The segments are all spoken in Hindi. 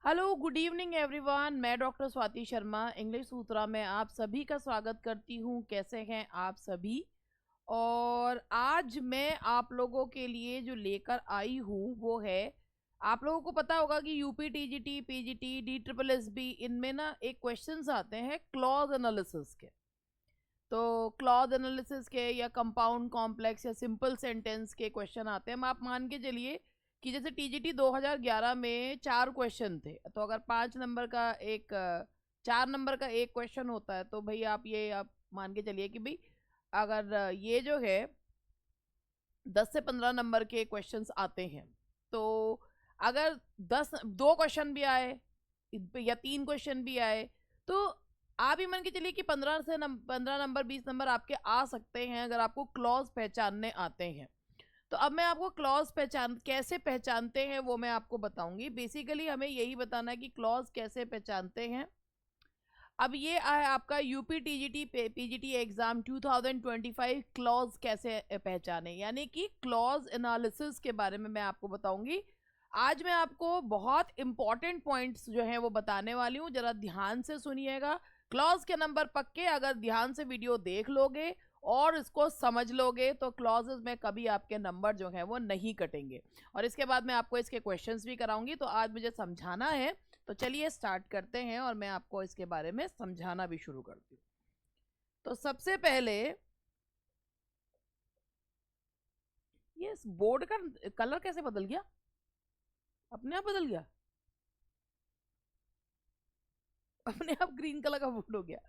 Hello good evening everyone. मैं डॉक्टर स्वाति शर्मा इंग्लिश सूत्रा में आप सभी का स्वागत करती हूँ। कैसे हैं आप सभी? और आज मैं आप लोगों के लिए जो लेकर आई हूँ वो है, आप लोगों को पता होगा कि UP TGT PGT D triple S B इनमें ना एक क्वेश्चंस आते हैं क्लॉज एनालिसिस के। तो क्लॉज एनालिसिस के या कंपाउंड कॉम्प्लेक्स या सिंपल सेंटेंस के क्वेश्चन आते हैं। आप मान के चलिए कि जैसे टीजीटी 2011 में 4 क्वेश्चन थे, तो अगर 5 नंबर का एक 4 नंबर का एक क्वेश्चन होता है तो भाई आप मान के चलिए कि भाई अगर ये जो है 10 से 15 नंबर के क्वेश्चंस आते हैं, तो अगर 2 क्वेश्चन भी आए या 3 क्वेश्चन भी आए, तो आप ही मान के चलिए कि 15 नंबर 20 नंबर आपके आ सकते हैं अगर आपको क्लॉज पहचानने आते हैं। तो अब मैं आपको क्लॉज कैसे पहचानते हैं वो मैं आपको बताऊंगी। बेसिकली हमें यही बताना है कि क्लॉज कैसे पहचानते हैं। अब ये है आपका UP TGT PGT exam 2025 clause कैसे पहचाने, यानी कि क्लॉज एनालिसिस के बारे में मैं आपको बताऊंगी। आज मैं आपको बहुत इंपॉर्टेंट पॉइंट्स जो हैं वो बताने वाली हूँ, जरा ध्यान से सुनिएगा। क्लॉज के नंबर पक्के, अगर ध्यान से वीडियो देख लोगे और इसको समझ लोगे तो क्लॉजेस में कभी आपके नंबर जो हैं वो नहीं कटेंगे। और इसके बाद मैं आपको इसके क्वेश्चंस भी कराऊंगी। तो आज मुझे समझाना है, तो चलिए स्टार्ट करते हैं और मैं आपको इसके बारे में समझाना भी शुरू करती हूँ। तो सबसे पहले ये बोर्ड का कलर कैसे बदल गया? अपने आप बदल गया, अपने आप ग्रीन कलर का बोर्ड हो गया।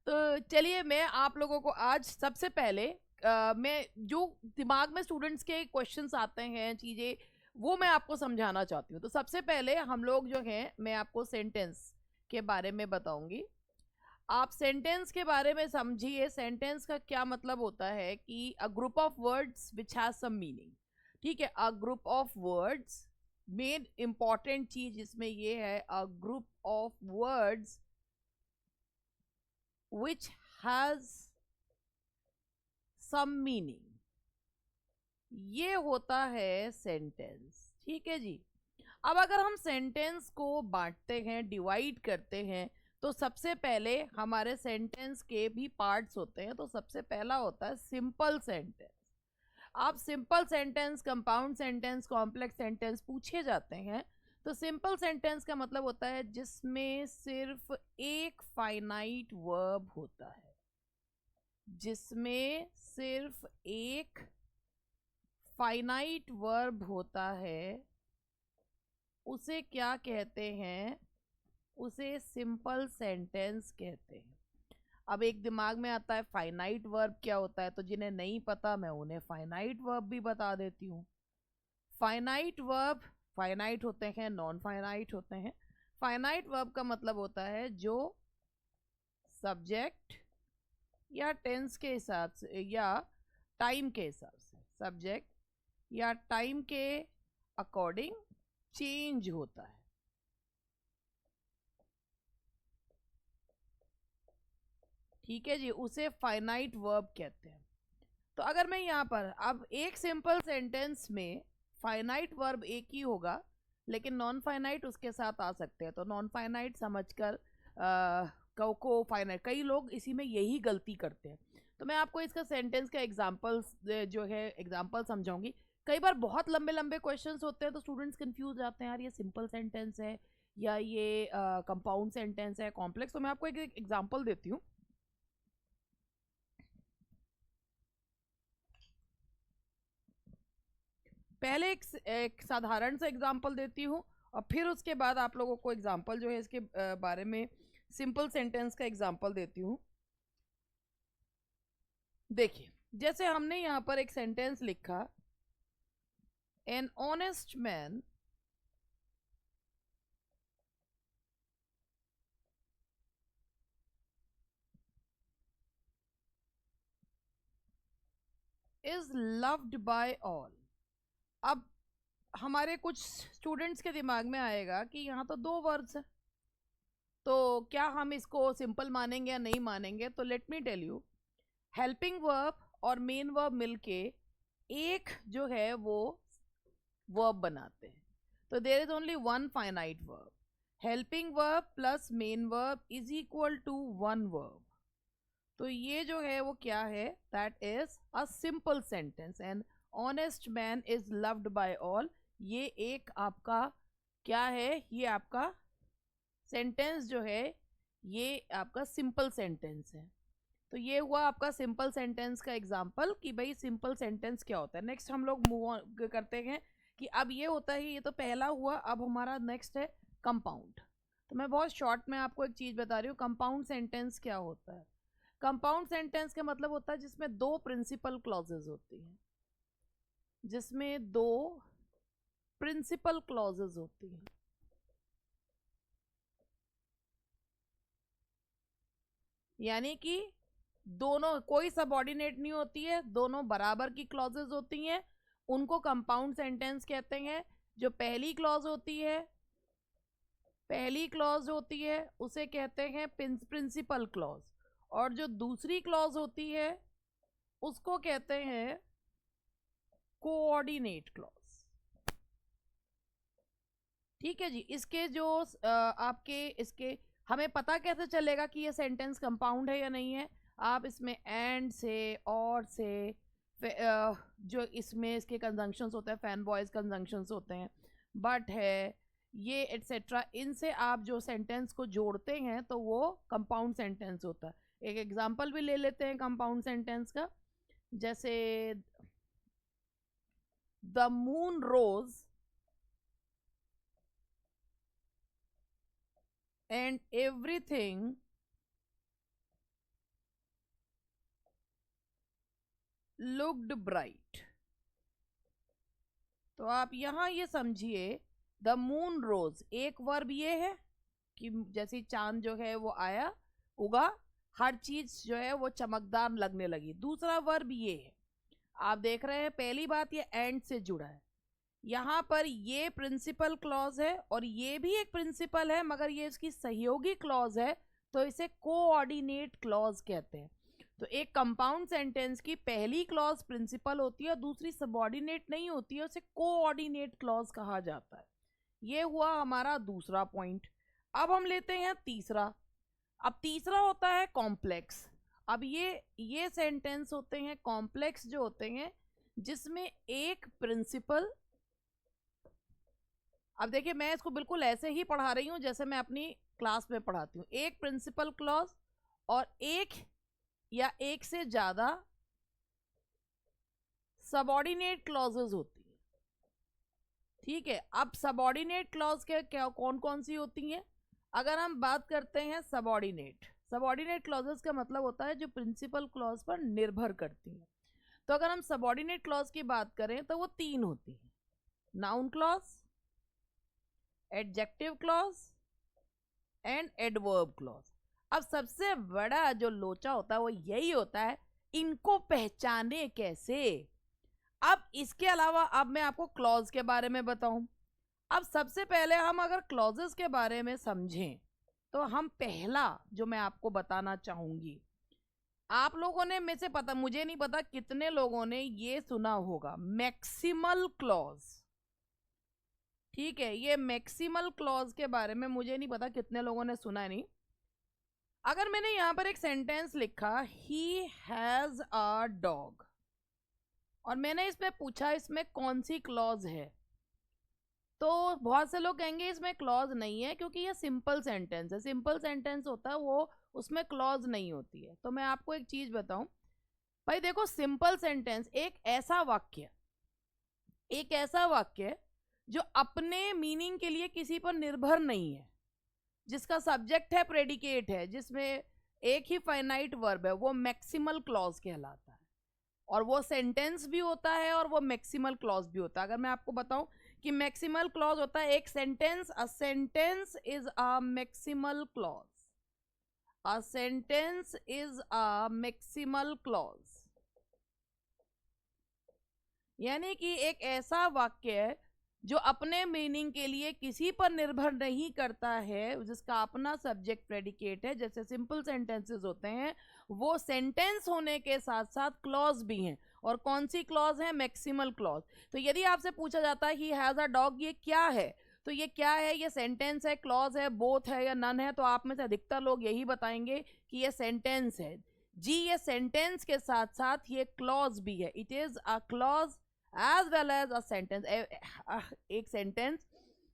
तो चलिए मैं आप लोगों को आज सबसे पहले मैं जो दिमाग में स्टूडेंट्स के क्वेश्चंस आते हैं चीज़ें, वो मैं आपको समझाना चाहती हूँ। तो सबसे पहले हम लोग जो हैं, मैं आपको सेंटेंस के बारे में बताऊंगी। आप सेंटेंस के बारे में समझिए। सेंटेंस का क्या मतलब होता है कि a group of words which has some meaning. ठीक है, a group of words, main important चीज इसमें ये है, a group of words which has some meaning, ये होता है सेंटेंस। ठीक है जी। अब अगर हम सेंटेंस को बांटते हैं, डिवाइड करते हैं, तो सबसे पहले हमारे सेंटेंस के भी पार्ट्स होते हैं। तो सबसे पहला होता है सिंपल सेंटेंस। आप simple sentence, compound sentence, complex sentence पूछे जाते हैं। तो सिंपल सेंटेंस का मतलब होता है जिसमें सिर्फ एक फाइनाइट वर्ब होता है, जिसमें सिर्फ एक फाइनाइट वर्ब होता है, उसे क्या कहते हैं? उसे सिंपल सेंटेंस कहते हैं। अब एक दिमाग में आता है फाइनाइट वर्ब क्या होता है, तो जिन्हें नहीं पता मैं उन्हें फाइनाइट वर्ब भी बता देती हूँ। फाइनाइट वर्ब फाइनाइट होते हैं, नॉन फाइनाइट होते हैं। फाइनाइट वर्ब का मतलब होता है जो सब्जेक्ट या टेंस के हिसाब से या टाइम के हिसाब से, सब्जेक्ट या टाइम के अकॉर्डिंग चेंज होता है। ठीक है जी, उसे फाइनाइट वर्ब कहते हैं। तो अगर मैं यहाँ पर अब एक सिंपल सेंटेंस में फाइनाइट वर्ब एक ही होगा, लेकिन नॉन फाइनाइट उसके साथ आ सकते हैं, तो नॉन फाइनाइट समझकर को फाइनाइट, कई लोग इसी में यही गलती करते हैं। तो मैं आपको इसका सेंटेंस का एग्जाम्पल जो है एग्जाम्पल समझाऊंगी। कई बार बहुत लंबे लंबे क्वेश्चंस होते हैं तो स्टूडेंट्स कंफ्यूज जाते हैं, यार ये सिंपल सेंटेंस है या ये कंपाउंड सेंटेंस है, कॉम्प्लेक्स। तो मैं आपको एक एग्जाम्पल देती हूँ। पहले एक साधारण सा एग्जाम्पल देती हूँ और फिर उसके बाद आप लोगों को एग्जाम्पल जो है इसके बारे में सिंपल सेंटेंस का एग्जाम्पल देती हूँ। देखिए, जैसे हमने यहाँ पर एक सेंटेंस लिखा, an honest man is loved by all. अब हमारे कुछ स्टूडेंट्स के दिमाग में आएगा कि यहाँ तो 2 वर्ड्स हैं, तो क्या हम इसको सिंपल मानेंगे या नहीं मानेंगे? तो let me tell you, helping verb और मेन वर्ब मिलके एक जो है वो वर्ब बनाते हैं। तो there is only one finite verb. Helping verb plus main verb is equal to one verb. तो ये जो है वो क्या है, that is a simple sentence. And honest man is loved by all, ये एक आपका क्या है, ये आपका सेंटेंस जो है ये आपका सिंपल सेंटेंस है। तो ये हुआ आपका सिंपल सेंटेंस का एग्जाम्पल कि भाई सिंपल सेंटेंस क्या होता है। नेक्स्ट हम लोग मूव ऑन करते हैं कि अब ये होता है, ये तो पहला हुआ, अब हमारा नेक्स्ट है कंपाउंड। तो मैं बहुत शॉर्ट में आपको एक चीज़ बता रही हूँ, कंपाउंड सेंटेंस क्या होता है। कंपाउंड सेंटेंस का मतलब होता है जिसमें दो प्रिंसिपल क्लॉजेज होती हैं, जिसमें दो प्रिंसिपल क्लॉजेज होती हैं। यानी कि दोनों, कोई सबऑर्डिनेट नहीं होती है, दोनों बराबर की क्लॉजेज होती हैं, उनको कंपाउंड सेंटेंस कहते हैं। जो पहली क्लॉज होती है उसे कहते हैं प्रिंसिपल क्लॉज, और जो दूसरी क्लॉज होती है उसको कहते हैं कोऑर्डिनेट क्लॉज। ठीक है जी। इसके जो आपके इसके हमें पता कैसे चलेगा कि ये सेंटेंस कंपाउंड है या नहीं है। आप इसमें एंड से, और से, जो इसमें इसके कंजंक्शंस होते हैं, फैन बॉयज कंजंक्शंस होते हैं, बट है, ये एटसेट्रा, इनसे आप जो सेंटेंस को जोड़ते हैं तो वो कंपाउंड सेंटेंस होता है। एक एग्जांपल भी ले लेते हैं कंपाउंड सेंटेंस का, जैसे the moon rose and everything looked bright. तो आप यहां ये समझिए, द मून रोज, एक वर्ब ये है कि जैसे चांद जो है वो आया, उगा, हर चीज जो है वो चमकदार लगने लगी। दूसरा वर्ब ये है, आप देख रहे हैं पहली बात ये एंड से जुड़ा है, यहाँ पर ये प्रिंसिपल क्लॉज है और ये भी एक प्रिंसिपल है, मगर ये इसकी सहयोगी क्लॉज है, तो इसे कोऑर्डिनेट क्लॉज कहते हैं। तो एक कंपाउंड सेंटेंस की पहली क्लॉज प्रिंसिपल होती है और दूसरी सबऑर्डिनेट नहीं होती है, उसे कोऑर्डिनेट क्लॉज कहा जाता है। ये हुआ हमारा दूसरा पॉइंट। अब हम लेते हैं तीसरा। अब तीसरा होता है कॉम्प्लेक्स। अब ये सेंटेंस होते हैं कॉम्प्लेक्स, जो होते हैं जिसमें एक प्रिंसिपल, अब देखिए मैं इसको बिल्कुल ऐसे ही पढ़ा रही हूं जैसे मैं अपनी क्लास में पढ़ाती हूँ। एक प्रिंसिपल क्लॉज और एक या एक से ज्यादा सबऑर्डिनेट क्लॉजेज होती है। ठीक है। अब सबऑर्डिनेट क्लॉज के क्या कौन कौन सी होती हैं। अगर हम बात करते हैं सबऑर्डिनेट क्लॉजेस का मतलब होता है जो प्रिंसिपल क्लॉज पर निर्भर करती हैं। तो अगर हम सबऑर्डिनेट क्लॉज की बात करें तो वो तीन होती हैं, noun clause, adjective clause and adverb clause. अब सबसे बड़ा जो लोचा होता है वो यही होता है, इनको पहचाने कैसे। अब इसके अलावा अब मैं आपको क्लॉज के बारे में बताऊं। अब सबसे पहले हम अगर क्लॉजेस के बारे में समझें तो हम पहला जो मैं आपको बताना चाहूंगी, आप लोगों ने में से पता, मुझे नहीं पता कितने लोगों ने ये सुना होगा, मैक्सिमल क्लॉज। ठीक है, ये मैक्सिमल क्लॉज के बारे में मुझे नहीं पता कितने लोगों ने सुना नहीं। अगर मैंने यहां पर एक सेंटेंस लिखा, ही हैज अ डॉग, और मैंने इसमें पूछा इसमें कौन सी क्लॉज है, तो बहुत से लोग कहेंगे इसमें क्लॉज नहीं है क्योंकि ये सिंपल सेंटेंस है। सिंपल सेंटेंस होता है वो, उसमें क्लॉज नहीं होती है। तो मैं आपको एक चीज बताऊं भाई, देखो सिंपल सेंटेंस एक ऐसा वाक्य जो अपने मीनिंग के लिए किसी पर निर्भर नहीं है, जिसका सब्जेक्ट है, प्रेडिकेट है, जिसमें एक ही फाइनाइट वर्ब है, वो मैक्सिमल क्लॉज कहलाता है। और वो सेंटेंस भी होता है और वो मैक्सिमल क्लॉज भी होता है। अगर मैं आपको बताऊं कि मैक्सिमल क्लॉज होता है एक sentence, a sentence is a maximal clause, a sentence is a maximal clause, यानी कि एक ऐसा वाक्य है जो अपने मीनिंग के लिए किसी पर निर्भर नहीं करता है, जिसका अपना सब्जेक्ट प्रेडिकेट है। जैसे सिंपल सेंटेंसेस होते हैं, वो सेंटेंस होने के साथ साथ क्लॉज भी हैं। और कौन सी क्लॉज है? Maximal clause. तो यदि आपसे पूछा जाता है ही हैज अ डॉग, ये क्या है, तो ये क्या है, ये सेंटेंस है, क्लॉज है, बोथ है या नन है? तो आप में से अधिकतर लोग यही बताएंगे कि ये सेंटेंस है। जी, ये सेंटेंस के साथ साथ ये क्लॉज भी है। It is a clause as well as a sentence. एक सेंटेंस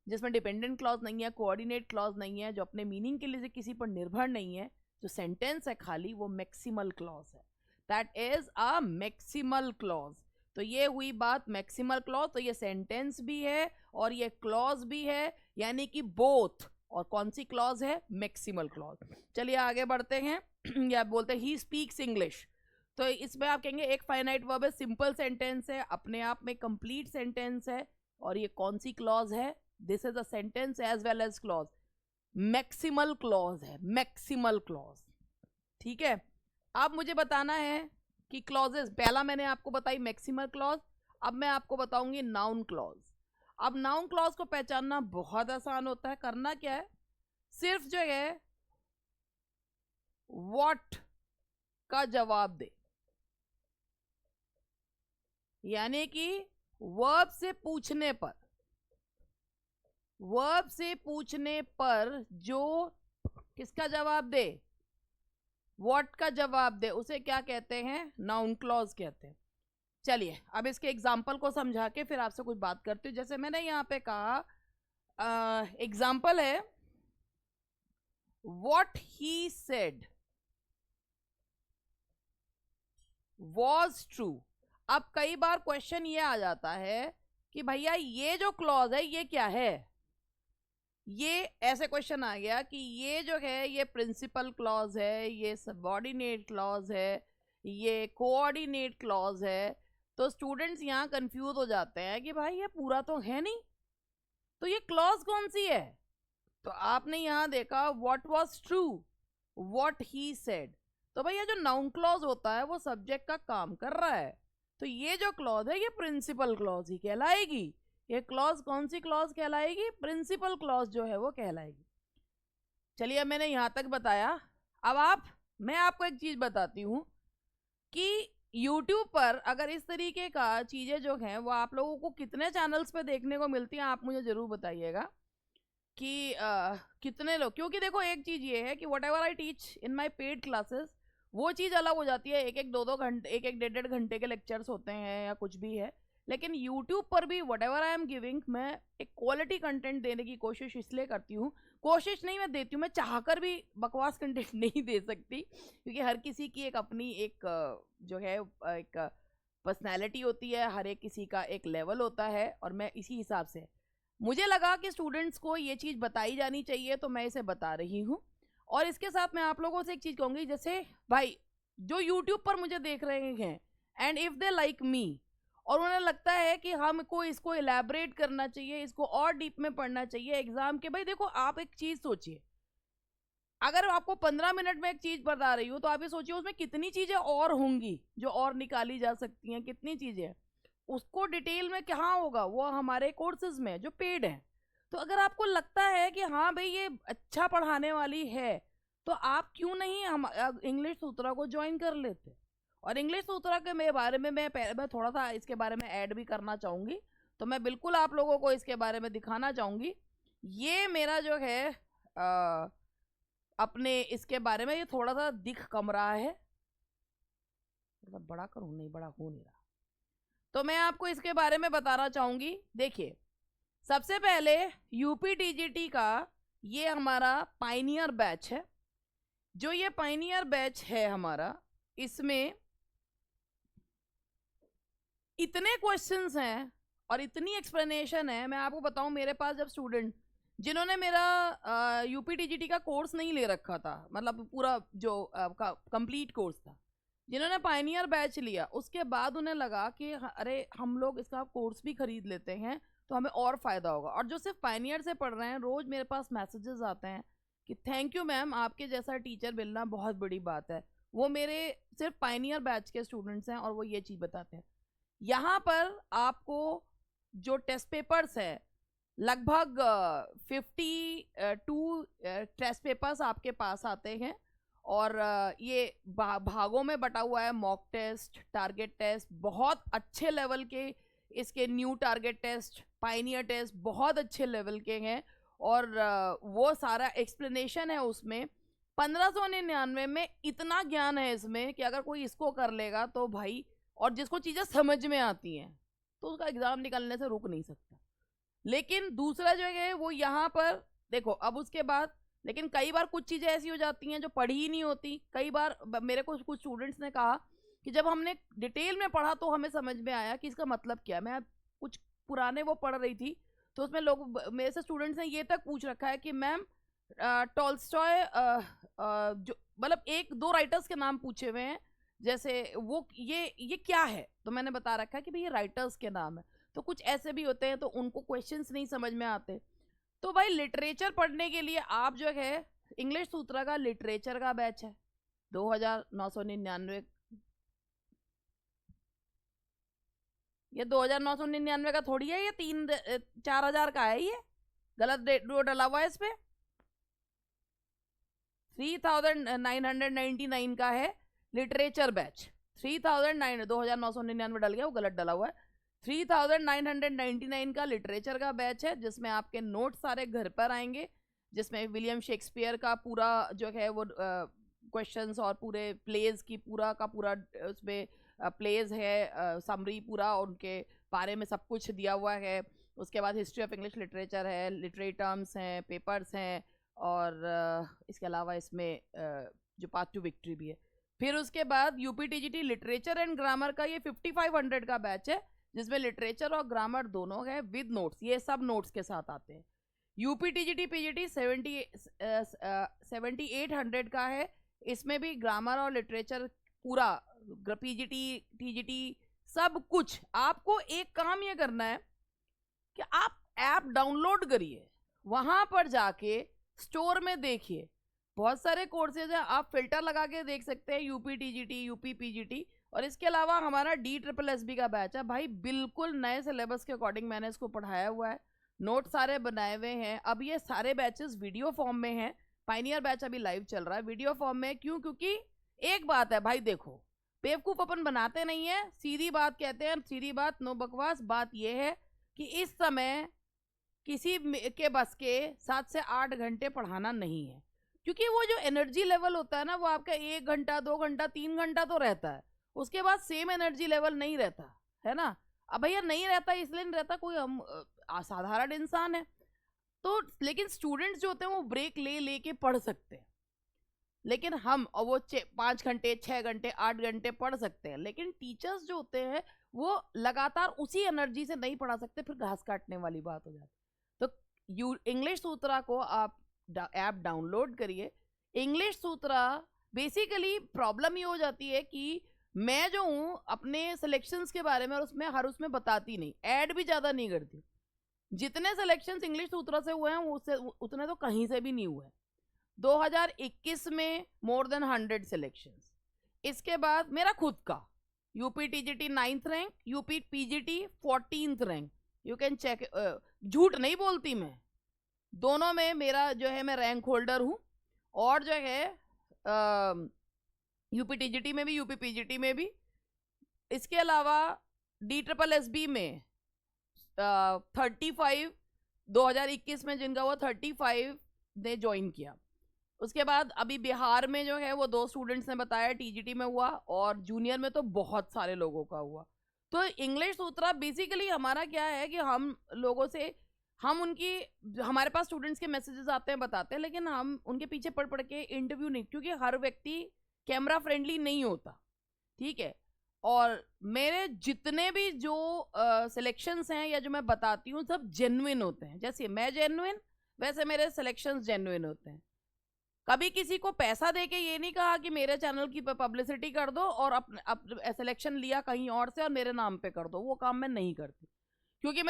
जिसमें डिपेंडेंट क्लॉज नहीं है, कोऑर्डिनेट क्लॉज नहीं है, जो अपने मीनिंग के लिए किसी पर निर्भर नहीं है, जो सेंटेंस है खाली, वो मैक्सिमल क्लॉज है। That is a maximal clause. तो ये हुई बात मैक्सिमल क्लॉज। तो ये सेंटेंस भी है और ये क्लॉज भी है, यानी कि बोथ। और कौन सी क्लॉज है? Maximal clause. चलिए आगे बढ़ते हैं। या बोलते हैं ही स्पीक्स इंग्लिश। तो इसमें आप कहेंगे एक फाइनाइट वर्ब है, सिंपल सेंटेंस है, अपने आप में कंप्लीट सेंटेंस है। और ये कौन सी क्लॉज है? This is a sentence as well as clause. Maximal clause है, मैक्सिमल क्लॉज। ठीक है, अब मुझे बताना है कि क्लॉजेस, पहला मैंने आपको बताई मैक्सिमल क्लॉज, अब मैं आपको बताऊंगी नाउन क्लॉज। अब नाउन क्लॉज को पहचानना बहुत आसान होता है। करना क्या है, सिर्फ जो है व्हाट का जवाब दे, यानी कि वर्ब से पूछने पर, वर्ब से पूछने पर जो किसका जवाब दे, व्हाट का जवाब दे, उसे क्या कहते हैं? नाउन क्लॉज कहते हैं। चलिए अब इसके एग्जाम्पल को समझा के फिर आपसे कुछ बात करती हूँ। जैसे मैंने यहाँ पे कहा, एग्जाम्पल है what he said was true. अब कई बार क्वेश्चन ये आ जाता है कि भैया ये जो क्लॉज है ये क्या है? ये ऐसे क्वेश्चन आ गया कि ये जो है ये प्रिंसिपल क्लॉज है, ये सबऑर्डिनेट क्लॉज है, ये कोऑर्डिनेट क्लॉज है। तो स्टूडेंट्स यहाँ कंफ्यूज हो जाते हैं कि भाई ये पूरा तो है नहीं, तो ये क्लॉज कौन सी है? तो आपने यहाँ देखा what was true, what he said. तो भैया जो नाउन क्लॉज होता है वो सब्जेक्ट का काम कर रहा है, तो ये जो क्लॉज है ये प्रिंसिपल क्लॉज ही कहलाएगी। ये क्लॉज कौन सी क्लॉज कहलाएगी? प्रिंसिपल क्लॉज जो है वो कहलाएगी। चलिए मैंने यहाँ तक बताया। अब मैं आपको एक चीज बताती हूँ कि YouTube पर अगर इस तरीके का चीजें जो हैं वो आप लोगों को कितने चैनल्स पे देखने को मिलती हैं, आप मुझे जरूर बताइएगा कि कितने लोग। क्योंकि देखो एक चीज ये है कि what ever I teach in my paid classes, वो चीज़ अलग हो जाती है। एक एक दो घंटे, एक डेढ़ घंटे के लेक्चर्स होते हैं या कुछ भी है। लेकिन यूट्यूब पर भी what ever I am giving, मैं एक क्वालिटी कंटेंट देने की कोशिश इसलिए करती हूँ। कोशिश नहीं मैं देती हूँ, मैं चाहकर भी बकवास कंटेंट नहीं दे सकती, क्योंकि हर किसी की एक अपनी एक जो है एक पर्सनैलिटी होती है, हर एक किसी का एक लेवल होता है। और मैं इसी हिसाब से, मुझे लगा कि स्टूडेंट्स को ये चीज़ बताई जानी चाहिए, तो मैं इसे बता रही हूँ। और इसके साथ मैं आप लोगों से एक चीज़ कहूँगी, जैसे भाई जो यूट्यूब पर मुझे देख रहे हैं, and if they like me, और उन्हें लगता है कि हमको इसको इलेबरेट करना चाहिए, इसको और डीप में पढ़ना चाहिए एग्जाम के। भाई देखो, आप एक चीज़ सोचिए, अगर आपको 15 मिनट में एक चीज़ बता रही हूँ, तो आप ये सोचिए उसमें कितनी चीज़ें और होंगी जो और निकाली जा सकती हैं, कितनी चीज़ें। उसको डिटेल में कहाँ होगा? वो हमारे कोर्सेज में जो पेड हैं। तो अगर आपको लगता है कि हाँ भाई ये अच्छा पढ़ाने वाली है, तो आप क्यों नहीं हम इंग्लिश सूत्रा को ज्वाइन कर लेते? और इंग्लिश सूत्रा के मेरे बारे में मैं थोड़ा सा इसके बारे में ऐड भी करना चाहूँगी। तो मैं बिल्कुल आप लोगों को इसके बारे में दिखाना चाहूँगी। ये मेरा जो है अपने इसके बारे में, ये थोड़ा सा दिख कम रहा है, थोड़ा बड़ा करूँ, नहीं बड़ा हो नहीं रहा। तो मैं आपको इसके बारे में बताना चाहूँगी। देखिए, सबसे पहले यूपीटीजीटी का ये हमारा पाइनियर बैच है। जो ये पाइनियर बैच है हमारा, इसमें इतने क्वेश्चंस हैं और इतनी एक्सप्लेनेशन है। मैं आपको बताऊं, मेरे पास जब स्टूडेंट जिन्होंने मेरा यूपीटीजीटी का कोर्स नहीं ले रखा था, मतलब पूरा जो कंप्लीट कोर्स था, जिन्होंने पाइनियर बैच लिया, उसके बाद उन्हें लगा कि अरे हम लोग इसका कोर्स भी खरीद लेते हैं तो हमें और फ़ायदा होगा। और जो सिर्फ पाइनियर से पढ़ रहे हैं, रोज़ मेरे पास मैसेजेस आते हैं कि थैंक यू मैम, आपके जैसा टीचर मिलना बहुत बड़ी बात है। वो मेरे सिर्फ पाइनियर बैच के स्टूडेंट्स हैं और वो ये चीज़ बताते हैं। यहाँ पर आपको जो टेस्ट पेपर्स हैं, लगभग 52 टेस्ट पेपर्स आपके पास आते हैं। और ये भागों में बटा हुआ है, मॉक टेस्ट, टारगेट टेस्ट, बहुत अच्छे लेवल के इसके new target test, pioneer test बहुत अच्छे लेवल के हैं, और वो सारा एक्सप्लेनेशन है उसमें। 1599 में इतना ज्ञान है इसमें कि अगर कोई इसको कर लेगा तो भाई, और जिसको चीजें समझ में आती हैं तो उसका एग्जाम निकलने से रुक नहीं सकता। लेकिन दूसरा जो है वो यहाँ पर देखो, अब उसके बाद लेकिन कई बार कुछ चीजें ऐसी हो जाती हैं जो पढ़ी ही नहीं होती। कई बार मेरे को कुछ स्टूडेंट्स ने कहा कि जब हमने डिटेल में पढ़ा तो हमें समझ में आया कि इसका मतलब क्या है। मैं कुछ पुराने वो पढ़ रही थी, तो उसमें लोग मेरे से स्टूडेंट्स ने ये तक पूछ रखा है कि मैम टॉल्स्टॉय, जो मतलब एक दो राइटर्स के नाम पूछे हुए हैं, जैसे वो ये क्या है, तो मैंने बता रखा है कि भाई ये राइटर्स के नाम है। तो कुछ ऐसे भी होते हैं तो उनको क्वेश्चंस नहीं समझ में आते। तो भाई लिटरेचर पढ़ने के लिए आप जो है इंग्लिश सूत्रा का लिटरेचर का बैच है 2999। ये 2999 का थोड़ी है, ये 3-4 हजार का है। ये गलत डला हुआ है इस पे। 3999 का है लिटरेचर बैच। 2999 डल गया, वो गलत डला हुआ है। 3999 का लिटरेचर का बैच है, जिसमें आपके नोट सारे घर पर आएंगे, जिसमें विलियम शेक्सपियर का पूरा जो है वो क्वेश्चंस और पूरे प्लेज की पूरा का पूरा उसमें प्लेज है, समरी पूरा उनके बारे में सब कुछ दिया हुआ है। उसके बाद हिस्ट्री ऑफ इंग्लिश लिटरेचर है, लिटरेरी टर्म्स हैं, पेपर्स हैं, और इसके अलावा इसमें जो पाथ टू विक्ट्री भी है। फिर उसके बाद यूपीटीजीटी लिटरेचर एंड ग्रामर का ये 5500 का बैच है, जिसमें लिटरेचर और ग्रामर दोनों है विद नोट्स, ये सब नोट्स के साथ आते हैं। यूपीटीजीटी पीजीटी 7800 का है, इसमें भी ग्रामर और लिटरेचर पूरा, पीजीटी टीजीटी सब कुछ। आपको एक काम ये करना है कि आप ऐप डाउनलोड करिए, वहां पर जाके स्टोर में देखिए, बहुत सारे कोर्सेज है, आप फिल्टर लगा के देख सकते हैं, यूपी टीजीटी, यूपी पीजीटी। और इसके अलावा हमारा DSSB का बैच है भाई, बिल्कुल नए सिलेबस के अकॉर्डिंग मैंने इसको पढ़ाया हुआ है, नोट सारे बनाए हुए हैं। अब ये सारे बैचेस वीडियो फॉर्म में हैं। पाइनियर बैच अभी लाइव चल रहा है, वीडियो फॉर्म में। क्यों? क्योंकि एक बात है भाई, देखो बेवकूफ अपन बनाते नहीं है, सीधी बात कहते हैं, सीधी बात, नो बकवास। बात यह है कि इस समय किसी के बस के 7 से 8 घंटे पढ़ाना नहीं है, क्योंकि वो जो एनर्जी लेवल होता है ना, वो आपका 1 घंटा 2 घंटा 3 घंटा तो रहता है, उसके बाद सेम एनर्जी लेवल नहीं रहता है ना। अब भैया नहीं रहता, इसलिए नहीं रहता, कोई हम असाधारण इंसान है तो। लेकिन स्टूडेंट्स जो होते हैं वो ब्रेक ले लेके पढ़ सकते हैं, लेकिन हम और वो 5 घंटे 6 घंटे 8 घंटे पढ़ सकते हैं। लेकिन टीचर्स जो होते हैं वो लगातार उसी एनर्जी से नहीं पढ़ा सकते, फिर घास काटने वाली बात हो जाती। तो इंग्लिश सूत्रा को आप ऐप डाउनलोड करिए। इंग्लिश सूत्रा बेसिकली प्रॉब्लम ये हो जाती है कि मैं जो हूँ अपने सिलेक्शंस के बारे में और उसमें बताती नहीं, ऐड भी ज़्यादा नहीं करती। जितने सिलेक्शंस इंग्लिश सूत्रा से हुए हैं उससे उतने तो कहीं से भी नहीं हुए। 2021 में मोर देन 100 सिलेक्शंस। इसके बाद मेरा खुद का UP TGT 9th rank, UP PGT 14th rank, you can check. झूठ नहीं बोलती मैं, दोनों में मेरा जो है मैं रैंक होल्डर हूँ। और जो है यूपी टीजीटी में भी, यूपी पीजीटी में भी। इसके अलावा DSSB में 35 2021 में जिनका हुआ 35 ने ज्वाइन किया। उसके बाद अभी बिहार में जो है वो 2 स्टूडेंट्स ने बताया टीजीटी में हुआ, और जूनियर में तो बहुत सारे लोगों का हुआ। तो इंग्लिश सूत्रा बेसिकली हमारा क्या है कि हम लोगों से हमारे पास स्टूडेंट्स के मैसेजेस आते हैं, बताते हैं, लेकिन हम उनके पीछे पढ़ पढ़ के इंटरव्यू नहीं, क्योंकि हर व्यक्ति कैमरा फ्रेंडली नहीं होता, ठीक है। और मेरे जितने भी जो सिलेक्शंस हैं या जो मैं बताती हूँ सब जेन्युइन होते हैं। जैसे मैं जेन्युइन, वैसे मेरे सिलेक्शंस जेन्युइन होते हैं। कभी किसी को पैसा देके ये नहीं कहा कि मेरे चैनल की पब्लिसिटी कर दो और सिलेक्शन लिया कहीं और से और मेरे नाम पे कर दो, वो काम मैं नहीं करती। क्योंकि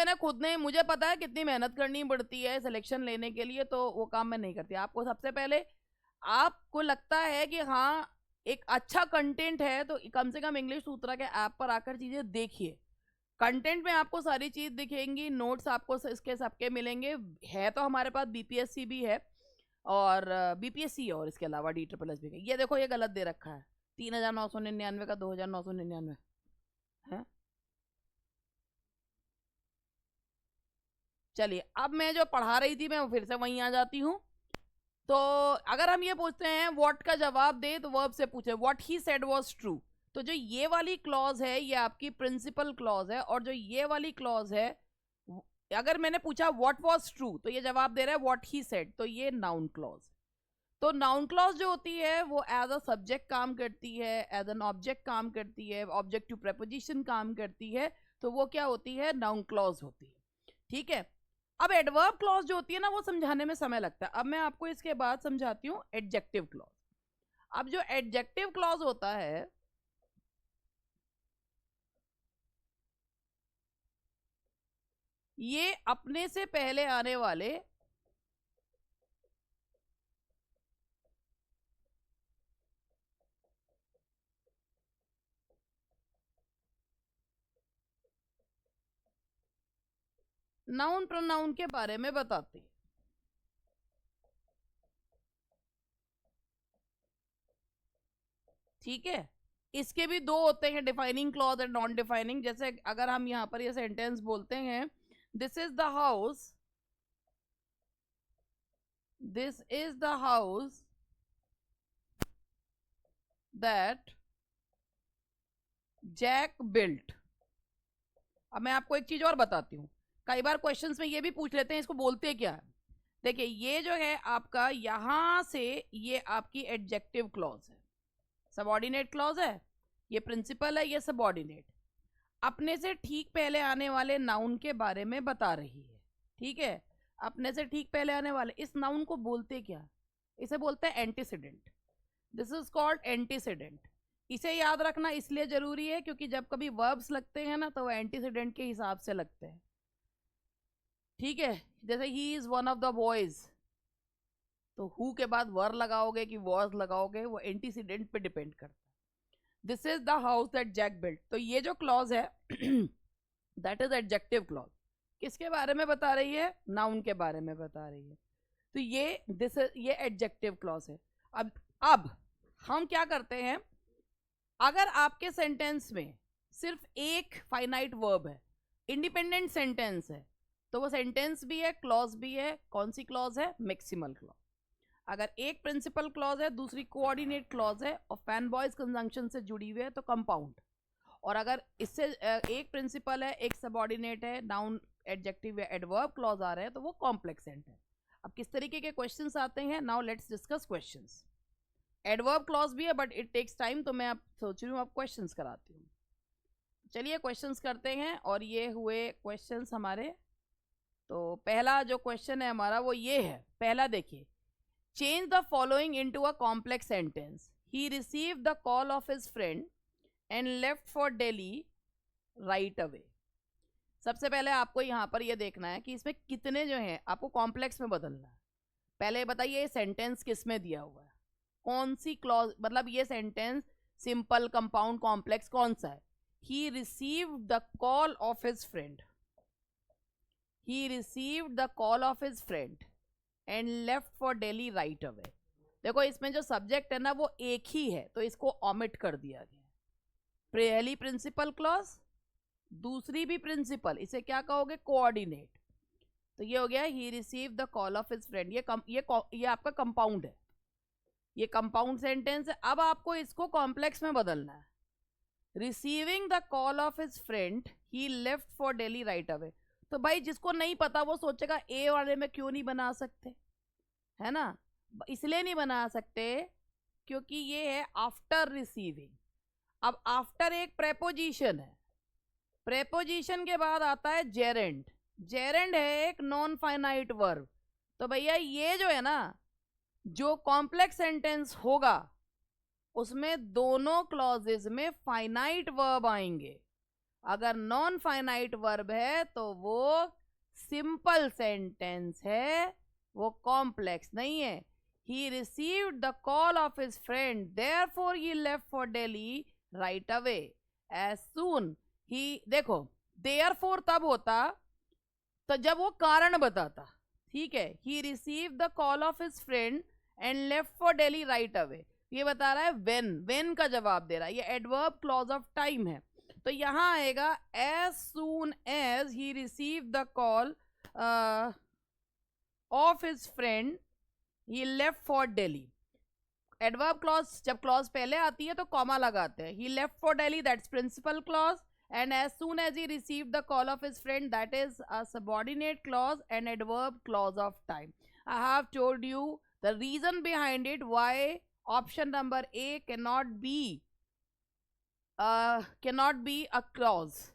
मुझे पता है कितनी मेहनत करनी पड़ती है सिलेक्शन लेने के लिए, तो वो काम मैं नहीं करती। आपको सबसे पहले, आपको लगता है कि हाँ एक अच्छा कंटेंट है, तो कम से कम इंग्लिश सूत्रा के ऐप पर आकर चीज़ें देखिए। कंटेंट में आपको सारी चीज़ दिखेंगी, नोट्स आपको इसके सबके मिलेंगे। है तो हमारे पास BPSC भी है, और BPSC, और इसके अलावा DSSB का। ये देखो, ये गलत दे रखा है, 3999 का 2999 है। चलिए, अब मैं जो पढ़ा रही थी मैं फिर से वहीं आ जाती हूँ। तो अगर हम ये पूछते हैं व्हाट का जवाब दे, तो वर्ब से पूछे what he said was true. तो जो ये वाली क्लॉज है ये आपकी प्रिंसिपल क्लॉज है, और जो ये वाली क्लॉज है, अगर मैंने पूछा व्हाट वाज ट्रू तो ये जवाब दे रहा है व्हाट ही सेड, तो ये नाउन क्लॉज। तो नाउन क्लॉज जो होती है वो एज अ सब्जेक्ट काम करती है, एज एन ऑब्जेक्ट काम करती है, ऑब्जेक्ट टू प्रेपोजिशन काम करती है, तो वो क्या होती है, नाउन क्लॉज होती है। ठीक है, अब एडवर्ब क्लॉज जो होती है ना वो समझाने में समय लगता है। अब मैं आपको इसके बाद समझाती हूँ एडजेक्टिव क्लॉज। अब जो एडजेक्टिव क्लॉज होता है ये अपने से पहले आने वाले नाउन प्रोनाउन के बारे में बताते हैं। ठीक है, इसके भी दो होते हैं, defining clause and non defining. जैसे अगर हम यहां पर ये सेंटेंस बोलते हैं this is the house, this is the house that Jack built. अब मैं आपको एक चीज और बताती हूँ, कई बार क्वेश्चंस में ये भी पूछ लेते हैं इसको बोलते क्या है। देखिए ये जो है आपका यहां से ये आपकी एडजेक्टिव क्लॉज है, सबऑर्डिनेट क्लॉज है, ये प्रिंसिपल है, ये सबऑर्डिनेट। अपने से ठीक पहले आने वाले नाउन के बारे में बता रही है। ठीक है, अपने से ठीक पहले आने वाले, इस नाउन को बोलते क्या, इसे बोलते हैं antecedent. This is called antecedent. इसे याद रखना इसलिए जरूरी है क्योंकि जब कभी वर्ब्स लगते हैं ना तो वो एंटीसीडेंट के हिसाब से लगते हैं। ठीक है, जैसे he is one of the boys, तो हु के बाद वर लगाओगे कि वॉज लगाओगे वो एंटीसीडेंट पे डिपेंड करता है। This is the house that Jack built, तो ये जो क्लॉज है दैट इज एडजेक्टिव क्लॉज। किसके बारे में बता रही है, नाउन के बारे में बता रही है, तो ये दिस ये एडजेक्टिव क्लॉज है। अब हम क्या करते हैं, अगर आपके सेंटेंस में सिर्फ एक फाइनाइट वर्ब है, इंडिपेंडेंट सेंटेंस है, तो वो सेंटेंस भी है क्लॉज भी है। कौन सी क्लॉज है, मैक्सिमल क्लॉज। अगर एक प्रिंसिपल क्लॉज है दूसरी कोऑर्डिनेट क्लॉज है और फैन बॉयज कंजंक्शन से जुड़ी हुई है तो कंपाउंड। और अगर इससे एक प्रिंसिपल है एक सबऑर्डिनेट है, नाउन एडजेक्टिव या एडवर्ब क्लॉज आ रहे हैं, तो वो कॉम्प्लेक्स सेंटेंस है। अब किस तरीके के क्वेश्चंस आते हैं, now let's discuss questions. Adverb clause भी है बट इट टेक्स टाइम, तो मैं आप सोच रही हूँ आप क्वेश्चंस कराती हूँ। चलिए क्वेश्चंस करते हैं, और ये हुए क्वेश्चंस हमारे। तो पहला जो क्वेश्चन है हमारा वो ये है, पहला देखिए, change the following into a complex sentence. He received the call of his friend and left for Delhi right away. सबसे पहले आपको यहाँ पर ये देखना है कि इसमें कितने जो हैं आपको कॉम्प्लेक्स में बदलना है। पहले बताइए ये सेंटेंस किस में दिया हुआ है, कौन सी क्लॉज, मतलब ये सेंटेंस सिंपल कंपाउंड कॉम्प्लेक्स कौन सा है। He received the call of his friend, he received the call of his friend and left for Delhi right away. देखो इसमें जो सब्जेक्ट है ना वो एक ही है तो इसको ऑमिट कर दिया गया। पहली प्रिंसिपल क्लॉज, दूसरी भी प्रिंसिपल, इसे क्या कहोगे, कोऑर्डिनेट। तो ये हो गया he receive the call of his friend, ये आपका कंपाउंड है, ये कंपाउंड सेंटेंस है। अब आपको इसको कॉम्प्लेक्स में बदलना है। Receiving the call of his friend he left for Delhi right away. तो भाई जिसको नहीं पता वो सोचेगा ए वाले में क्यों नहीं बना सकते, है ना, इसलिए नहीं बना सकते क्योंकि ये है आफ्टर रिसीविंग। अब आफ्टर एक प्रेपोजिशन है, प्रेपोजिशन के बाद आता है जेरेंड, जेरेंड है एक नॉन फाइनाइट वर्ब। तो भैया ये जो है ना, जो कॉम्प्लेक्स सेंटेंस होगा उसमें दोनों क्लॉजेस में फाइनाइट वर्ब आएंगे। अगर नॉन फाइनाइट वर्ब है तो वो सिंपल सेंटेंस है, वो कॉम्प्लेक्स नहीं है। He received the call of his friend therefore he left for Delhi right away as soon he. देखो देयरफॉर तब होता तो जब वो कारण बताता, ठीक है। He received the call of his friend and left for Delhi right away, ये बता रहा है व्हेन, व्हेन का जवाब दे रहा है, ये एडवर्ब क्लॉज ऑफ टाइम है। तो यहां आएगा as soon as he receive the call of his friend he left for Delhi. Adverb clause जब क्लॉज पहले आती है तो कॉमा लगाते हैं। He left for Delhi, that's principal clause, and as soon as he received the call of his friend, that is a subordinate clause and adverb clause of time. I have told you the reason behind it, why option number A cannot be a clause,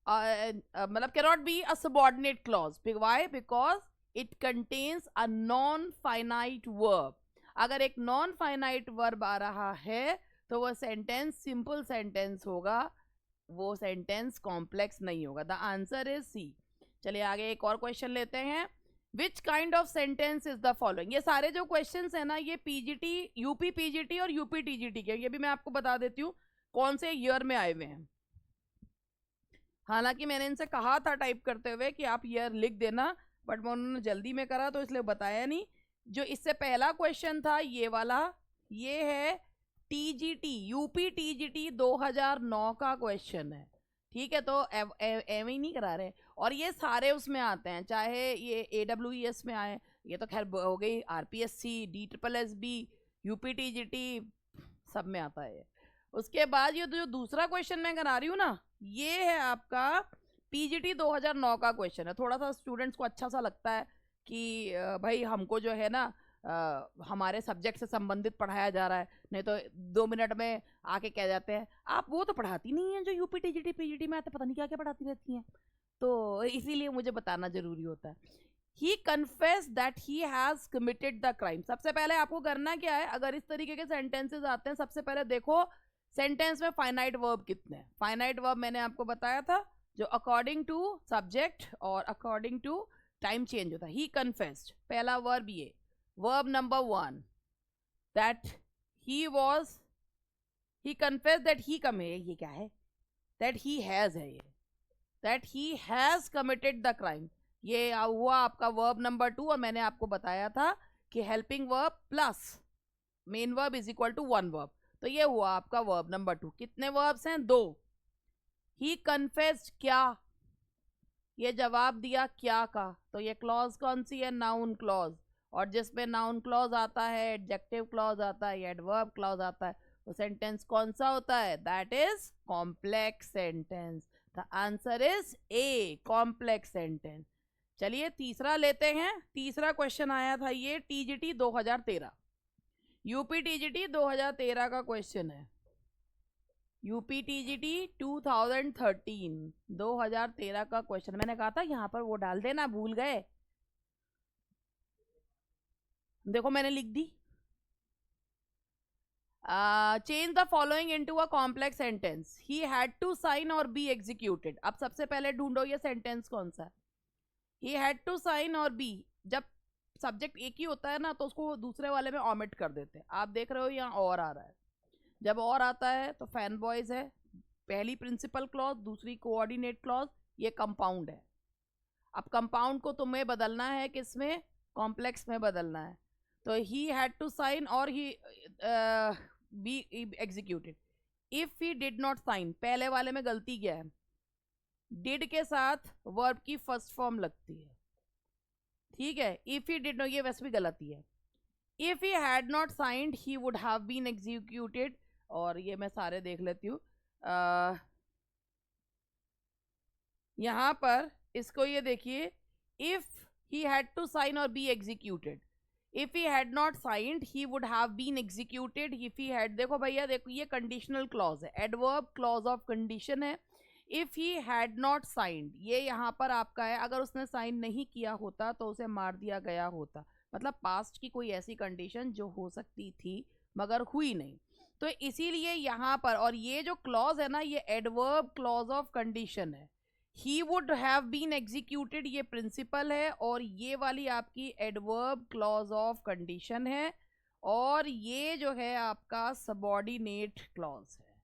मतलब cannot be a subordinate clause. Why? Because it contains a non-finite verb. अगर एक non-finite verb आ रहा है तो वो सेंटेंस सिंपल सेंटेंस होगा, वो सेंटेंस कॉम्प्लेक्स नहीं होगा। The answer is C. चलिए आगे एक और क्वेश्चन लेते हैं। Which kind of sentence is the following. ये सारे जो क्वेश्चंस है ना, ये पीजीटी, यूपी पीजीटी और यूपी टीजीटी के, ये भी मैं आपको बता देती हूँ कौन से ईयर में आए हुए हैं। हालांकि मैंने इनसे कहा था टाइप करते हुए कि आप ईयर लिख देना, बट मैं उन्होंने जल्दी में करा तो इसलिए बताया नहीं। जो इससे पहला क्वेश्चन था ये वाला, ये है टीजीटी, यूपी टीजीटी 2009 का क्वेश्चन है। ठीक है, तो एम ही नहीं करा रहे, और ये सारे उसमें आते हैं, चाहे ये AWES में आए, ये तो खैर हो गई RPSC, DSSB, यूपी टीजीटी, सब में आता है। उसके बाद ये जो दूसरा क्वेश्चन मैं करा रही हूँ ना, ये है आपका पीजीटी 2009 का क्वेश्चन है। थोड़ा सा स्टूडेंट्स को अच्छा सा लगता है कि भाई हमको जो है ना हमारे सब्जेक्ट से संबंधित पढ़ाया जा रहा है, नहीं तो 2 मिनट में आके कह जाते हैं आप वो तो पढ़ाती नहीं है जो यूपी टीजीटी पीजीटी में आते, पता नहीं क्या क्या पढ़ाती रहती हैं। तो इसीलिए मुझे बताना जरूरी होता है। He confess that he has committed the crime. सबसे पहले आपको करना क्या है, अगर इस तरीके के सेंटेंसेस आते हैं, सबसे पहले देखो सेंटेंस में फाइनाइट वर्ब कितने हैं। फाइनाइट वर्ब मैंने आपको बताया था, जो अकॉर्डिंग टू सब्जेक्ट और अकॉर्डिंग टू टाइम चेंज होता है। ही कन्फेस्ड, पहला वर्ब ये। Verb number 1, that he confessed that he committed, ये क्या है, that he has है, ये that he has committed the crime, ये हुआ आपका verb number 2। और मैंने आपको बताया था कि helping verb plus main verb is equal to one verb, तो ये हुआ आपका verb number 2। कितने verbs हैं? 2। he confessed क्या, ये जवाब दिया क्या का, तो ये clause कौन सी है? noun clause। और जिसमें नाउन क्लॉज आता है, एडजेक्टिव क्लॉज आता है, एडवर्ब क्लॉज आता है, तो सेंटेंस कौन सा होता है? That is complex sentence. The answer is a, complex sentence. चलिए तीसरा लेते हैं। तीसरा क्वेश्चन आया था ये टीजीटी 2013, यूपी टीजीटी 2013 का क्वेश्चन है। यूपी टीजीटी 2013 का क्वेश्चन। मैंने कहा था यहाँ पर वो डाल देना, भूल गए, देखो मैंने लिख दी। Change the following into a complex sentence. He had to sign or be executed. अब सबसे पहले ढूंढो ये सेंटेंस कौन सा है। He had to sign or be, जब सब्जेक्ट एक ही होता है ना तो उसको दूसरे वाले में ऑमिट कर देते हैं। आप देख रहे हो यहाँ और आ रहा है, जब और आता है तो फैन बॉयज है, पहली प्रिंसिपल क्लॉज, दूसरी कोऑर्डिनेट क्लॉज, ये कंपाउंड है। अब कंपाउंड को तुम्हें बदलना है किसमें? कॉम्प्लेक्स में बदलना है। तो ही had to sign or he be executed. If he did not sign, पहले वाले में गलती क्या है? डिड के साथ वर्ब की फर्स्ट फॉर्म लगती है, ठीक है। इफ ही डिड नॉट, ये वैसे भी गलती है। If he had not signed he would have been executed, और ये मैं सारे देख लेती हूँ। यहां पर इसको ये देखिए, if he had to sign or be executed. If he had not signed he would have been executed. If he had, देखो भैया देखो ये कंडीशनल क्लॉज है, एडवर्ब क्लॉज ऑफ कंडीशन है। If he had not signed, ये यहाँ पर आपका है, अगर उसने साइन नहीं किया होता तो उसे मार दिया गया होता। मतलब पास्ट की कोई ऐसी कंडीशन जो हो सकती थी मगर हुई नहीं, तो इसीलिए यहाँ पर, और ये जो क्लॉज है ना ये एडवर्ब क्लॉज ऑफ कंडीशन है। he would have been executed ये प्रिंसिपल है, और ये वाली आपकी एडवर्ब क्लॉज ऑफ कंडीशन है, और ये जो है आपका सबॉर्डिनेट क्लॉज है,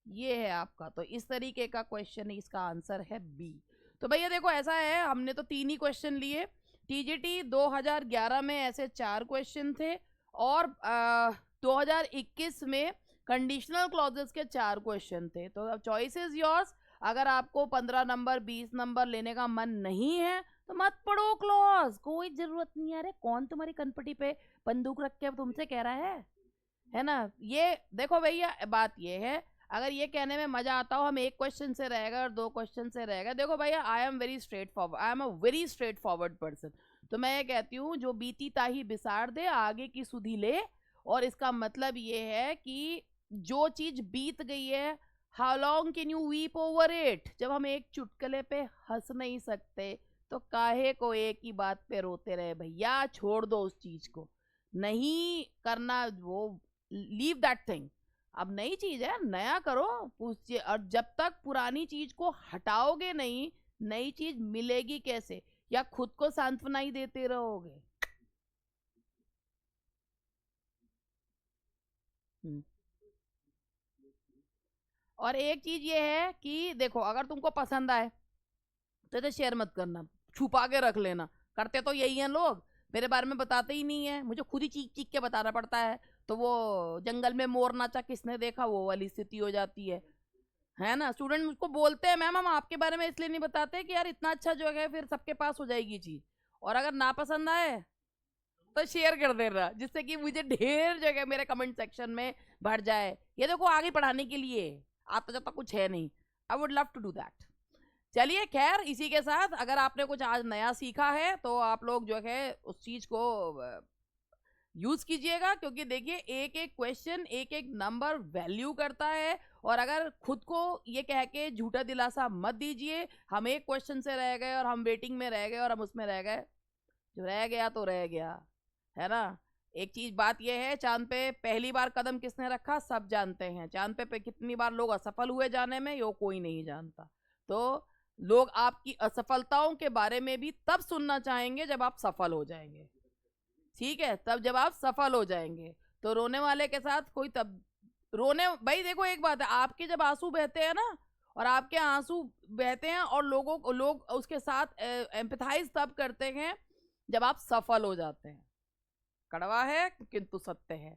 ये है आपका। तो इस तरीके का क्वेश्चन है, इसका आंसर है बी। तो भैया देखो ऐसा है, हमने तो 3 ही क्वेश्चन लिए। टीजीटी 2011 में ऐसे 4 क्वेश्चन थे, और 2021 में कंडीशनल क्लॉजेस के 4 क्वेश्चन थे। तो अब चॉइस इज योर्स। अगर आपको 15 नंबर 20 नंबर लेने का मन नहीं है तो मत पढ़ो क्लॉज, कोई जरूरत नहीं है। अरे कौन तुम्हारी कनपटी पे बंदूक रख के अब तुमसे कह रहा है ना। ये देखो भैया, बात ये है, अगर ये कहने में मजा आता हो हम एक क्वेश्चन से रहेगा और दो क्वेश्चन से रहेगा, देखो भैया I am very straight forward, I am a very straight forward person. तो मैं ये कहती हूँ जो बीती ताही बिसार दे, आगे की सुधी ले। और इसका मतलब ये है कि जो चीज बीत गई है, how long can you weep over it. जब हम एक चुटकुले पे हंस नहीं सकते तो काहे को एक ही बात पे रोते रहे भैया, छोड़ दो उस चीज को, नहीं करना वो, लीव दैट थिंग। अब नई चीज है, नया करो पूछिए। और जब तक पुरानी चीज को हटाओगे नहीं, नई चीज मिलेगी कैसे? या खुद को सांत्वना ही देते रहोगे? हम्म। और एक चीज ये है कि देखो, अगर तुमको पसंद आए तो इसे शेयर मत करना, छुपा के रख लेना। करते तो यही हैं लोग, मेरे बारे में बताते ही नहीं है, मुझे खुद ही चीख चीख के बताना पड़ता है। तो वो जंगल में मोर नाचा किसने देखा, वो वाली स्थिति हो जाती है ना। स्टूडेंट मुझको बोलते हैं मैम हम आपके बारे में इसलिए नहीं बताते कि यार इतना अच्छा जो है फिर सबके पास हो जाएगी चीज, और अगर ना पसंद आए तो शेयर कर देना, जिससे कि मुझे ढेर जगह मेरे कमेंट सेक्शन में भर जाए। ये देखो आगे पढ़ाने के लिए, आता जाता कुछ है नहीं। I would love to do that. चलिए खैर, इसी के साथ अगर आपने कुछ आज नया सीखा है तो आप लोग जो है उस चीज को यूज कीजिएगा, क्योंकि देखिए एक एक क्वेश्चन, एक एक नंबर वैल्यू करता है। और अगर खुद को ये कह के झूठा दिलासा मत दीजिए हम एक क्वेश्चन से रह गए और हम वेटिंग में रह गए और हम उसमें रह गए, जो रह गया तो रह गया, है ना। एक चीज बात यह है, चांद पे पहली बार कदम किसने रखा सब जानते हैं, चांद पे कितनी बार लोग असफल हुए जाने में, यो कोई नहीं जानता। तो लोग आपकी असफलताओं के बारे में भी तब सुनना चाहेंगे जब आप सफल हो जाएंगे, ठीक है, तब जब आप सफल हो जाएंगे। तो रोने वाले के साथ कोई तब रोने, भाई देखो एक बात है, आपके जब आंसू बहते हैं ना, और आपके आंसू बहते हैं और लोग उसके साथ एम्पैथाइज तब करते हैं जब आप सफल हो जाते हैं। कड़वा है किंतु सत्य है।